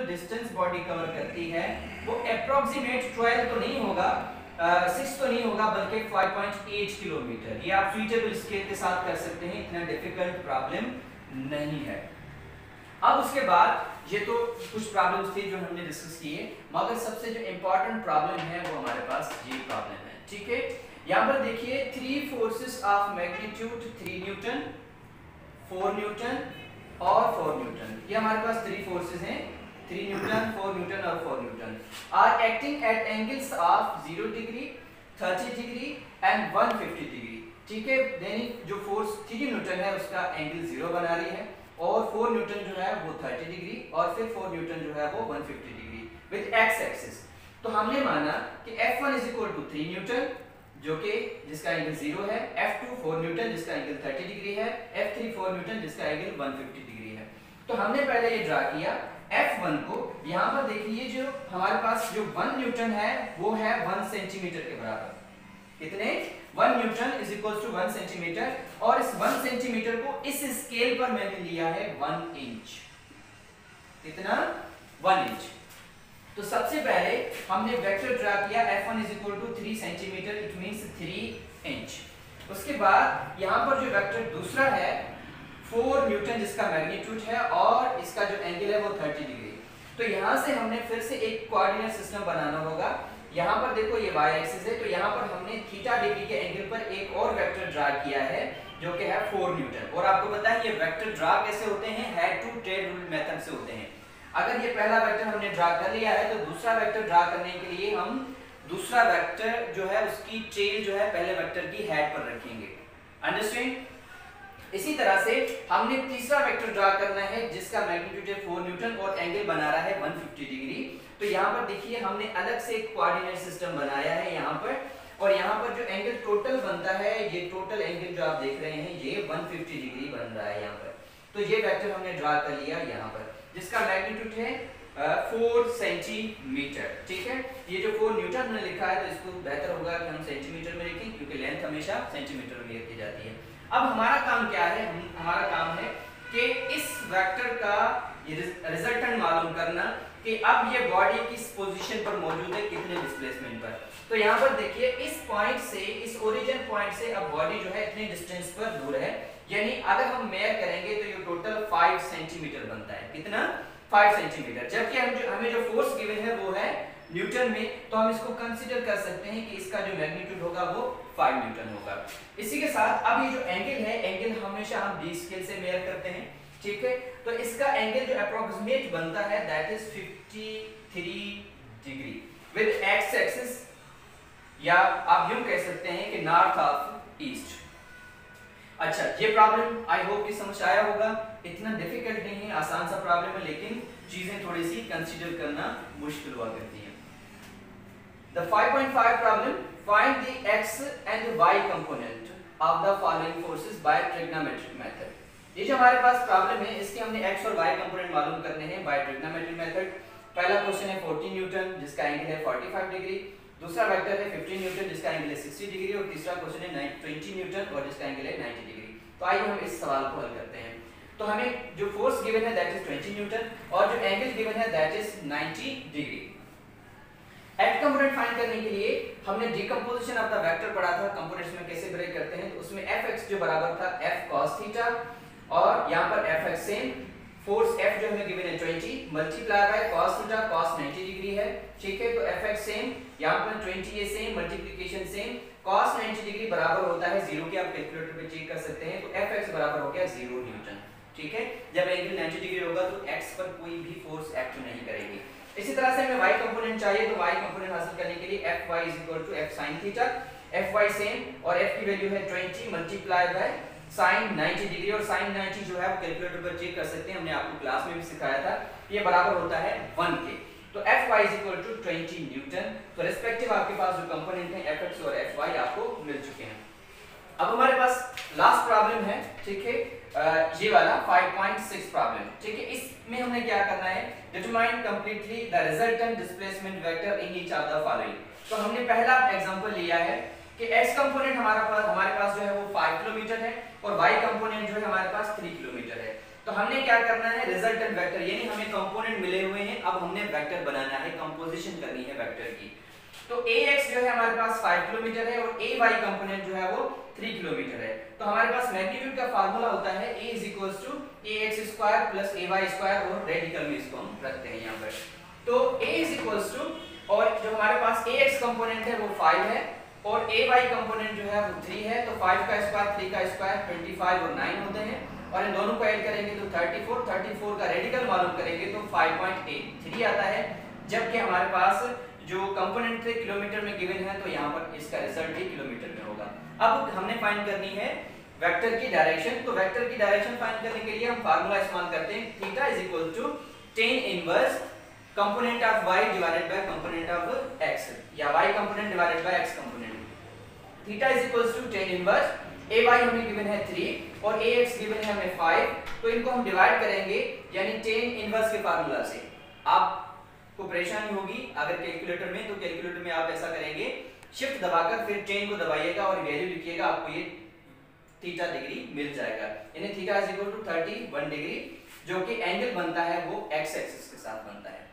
जो distance body cover करती है वो अप्रोक्सीमेट 12 तो नहीं होगा, 6 तो नहीं होगा, बल्कि 5.8 किलोमीटर। ये आप स्विचेबल स्केल के साथ कर सकते हैं, इतना डिफिकल्ट प्रॉब्लम नहीं है। अब उसके बाद ये तो कुछ प्रॉब्लम्स थी जो हमने डिस्कस किए, मगर सबसे जो इंपॉर्टेंट प्रॉब्लम है वो हमारे पास ये प्रॉब्लम है, ठीक है। यहाँ पर देखिए 3 forces of magnitude 3 Newton, 4 newton और 4 न्यूटन, ये हमारे पास 3 फोर्सेस हैं, 3 न्यूटन, 4 न्यूटन और 4 newton are acting at angles of 0 degree, 30 degree and 150 degree, ठीक है। यानी जो फोर्स 3 न्यूटन है उसका एंगल 0 बना रही है, और 4 न्यूटन जो है वो 30 डिग्री, और फिर 4 न्यूटन जो है वो 150 डिग्री विद एक्स एक्सिस। तो हमने माना कि F1 3 न्यूटन जो कि जिसका एंगल 0 है, F2 4 न्यूटन जिसका एंगल 30 डिग्री है, F3 4 न्यूटन जिसका एंगल 150 डिग्री है। तो हमने पहले ये ड्रा किया F1 को, यहाँ पर देखिए जो हमारे पास जो 1 न्यूटन है वो है 1 सेंटीमीटर के बराबर। कितने? 1 newton is equal to 1 centimetre, और इस 1 सेंटीमीटर को इस स्केल पर मैंने लिया है 1 इंच। कितना? 1 इंच। तो सबसे पहले हमने वेक्टर ड्रा किया F1 3 centimetre, it means 3 inch. उसके बाद यहाँ पर जो वेक्टर दूसरा है 4 न्यूटन जिसका मैग्नीट्यूड है, और इसका जो एंगल है वो 30 डिग्री। तो यहाँ से हमने फिर से एक कोऑर्डिनेट सिस्टम बनाना होगा। यहाँ पर देखो ये y एक्सिस है, तो यहाँ पर हमने थीटा डिग्री के एंगल पर एक और वेक्टर ड्रा किया है जो कि है 4 न्यूटन। और आपको पता है ये वेक्टर ड्रा कैसे होते हैं? Head to tail rule method से होते हैं। अगर ये पहला वेक्टर हमने ड्रा कर लिया है तो दूसरा वेक्टर ड्रा करने के लिए हम दूसरा वेक्टर जो है उसकी टेल जो है पहले वेक्टर की हेड पर रखेंगे। अंडरस्टैंड? इसी तरह से हमने तीसरा वेक्टर ड्रा करना है जिसका मैग्नीट्यूड है 4 न्यूटन और एंगल बना रहा है 150 डिग्री। तो यहाँ पर देखिए हमने अलग से एक कोऑर्डिनेट सिस्टम बनाया है यहाँ पर, और यहाँ पर जो एंगल टोटल बनता है, ये टोटल एंगल जो आप देख रहे हैं ये 150 डिग्री बन रहा है यहाँ पर। तो ये वेक्टर हमने ड्रा कर लिया यहाँ पर जिसका मैग्नीट्यूड है 4 सेंटीमीटर, ठीक है। ये जो 4 न्यूटन हमने लिखा है तो इसको बेहतर होगा कि हम सेंटीमीटर में लिखें क्योंकि लेंथ हमेशा सेंटीमीटर में लिखी जाती है। अब हमारा काम क्या है? हमारा काम है कि इस वेक्टर का रिजल्टेंट मालूम करना कि अब ये बॉडी किस पोजीशन पर मौजूद है, कितने डिस्प्लेसमेंट पर। तो यहाँ पर देखिए इस पॉइंट से, इस ओरिजिन पॉइंट से अब बॉडी जो है इतने डिस्टेंस पर दूर है, यानी अगर हम मेयर करेंगे तो ये टोटल 5 सेंटीमीटर बनता है। कितना? 5 सेंटीमीटर। जबकि हमें जो फोर्स गिवन है वो है न्यूटन में, तो हम इसको कंसीडर कर सकते हैं कि इसका जो मैग्नीट्यूड होगा वो 5 न्यूटन होगा। इसी के साथ अब ये जो एंगल है, एंगल हमेशा हम डी स्केल से मेयर करते हैं, ठीक है। तो इसका एंगल जो अप्रोक्सीमेट बनता है that is 53 degree with x axis, या आप यूं कह सकते हैं कि नॉर्थ ऑफ ईस्ट। अच्छा, ये प्रॉब्लम आई होप कि समझ आया होगा। इतना डिफिकल्ट नहीं है, आसान सा प्रॉब्लम है, लेकिन चीजें थोड़ी सी कंसीडर करना मुश्किल हुआ करती हैं। The 5.5 problem, find the x and y component of the following forces by trigonometric method। ये जो हमारे पास प्रॉब्लम है इसके हमने x और y कंपोनेंट मालूम करने हैं बाय ट्रिग्नोमेट्रिक मेथड। पहला क्वेश्चन है 14 न्यूटन जिसका एंगल है 45 डिग्री, दूसरा वेक्टर है 15 न्यूटन जिसका एंगल है 60 डिग्री, और तीसरा क्वेश्चन है 20 न्यूटन और जिसका एंगल है 90 डिग्री। तो आइए हम इस सवाल को हल करते हैं। तो हमें जो फोर्स गिवन है दैट इज 20 न्यूटन और जो एंगल गिवन है that is 90 degree. Act component find करने के लिए हमने डिकम्पोजिशन ऑफ द वेक्टर पढ़ा था, कंपोनेंट्स में कैसे ब्रेक करते हैं। तो उसमें fx जो बराबर था f cos थीटा, और यहाँ पर fx सेम, फोर्स f जो हमें गिवन है 20 multiply by cos theta, cos 90 degree है, ठीक है। तो fx सेम, यहाँ पर 20 ये same, multiplication same, cos 90 degree बराबर होता है 0 के, आप कैलकुलेटर पे चेक कर सकते हैं। तो fx बराबर हो गया 0 न्यूटन, ठीक है। जब एंगल 90 डिग्री होगा तो x पर कोई भी फोर्स एक्ट नहीं करेगी। इसी तरह से हमें y कंपोनेंट चाहिए, तो y कंपोनेंट हासिल करने के लिए fy f sin theta, fy same और f की वैल्यू है 20 मल्टीप्लाई बाय sin 90 डिग्री, और sin 90 जो है वो कैलकुलेटर पर चेक कर सकते हैं, हमने आपको क्लास में भी सिखाया था। ये बराबर होता है 1 के। तो fy 20 न्यूटन। तो रिस्पेक्टिव आपके पास जो कंपोनेंट है fx और fy आपको मिल चुके हैं। अब हमारे पास लास्ट प्रॉब्लम है, ठीक है, ये वाला 5.6 प्रॉब्लम, ठीक है। इसमें हमने क्या करना है, determine completely the resultant displacement vector in each of the following. तो हमने पहला एग्जांपल लिया है कि x कंपोनेंट हमारे पास जो है वो 5 किलोमीटर है और y कंपोनेंट जो है हमारे पास 3 किलोमीटर है। तो हमने क्या करना है, रिजल्टेंट वेक्टर यानी हमें कंपोनेंट मिले हुए हैं, अब हमने वेक्टर बनाना है, कंपोजिशन करनी है वेक्टर की। तो ax जो है हमारे पास 5 किलोमीटर है और ay कंपोनेंट जो है वो 3 किलोमीटर है। तो हमारे पास मैग्नीट्यूड का फार्मूला होता है a ax² + ay² और रेडिकल में इसको हम रखते हैं यहाँ पर। तो a और जो हमारे पास ax कंपोनेंट है वो 5 है और ay कंपोनेंट जो है वो 3 है। तो 5 का स्क्वायर 3 का स्क्वायर 25 और 9 होते हैं और इन दोनों को ऐड करेंगे तो 34 का रेडिकल मालूम करेंगे तो 5.83 आता है। जबकि हमारे पास जो कंपोनेंट थे किलोमीटर में गिवन है तो यहाँ पर इसका रिजल्ट भी किलोमीटर में होगा। अब हमने फाइंड करनी है वेक्टर की डायरेक्शन। तो वेक्टर की डायरेक्शन फाइंड करने के लिए हम फार्मूला इस्तेमाल करते हैं theta tan inverse component of y divided by component of x या y component divided by x component. Theta tan inverse ay हमें गिवन है 3 और ax गिवन है हमें 5, तो इनको हम डिवाइड करेंगे यानी tan इनवर्स के फार्मूला से। आपको परेशानी होगी अगर कैलकुलेटर में, तो कैलकुलेटर में आप ऐसा करेंगे शिफ्ट दबाकर फिर tan को दबाइएगा और वैल्यू लिखिएगा, आपको ये थीटा डिग्री मिल जाएगा। यानी थीटा 31 डिग्री जो कि एंगल बनता है वो x एक्सिस के साथ बनता है।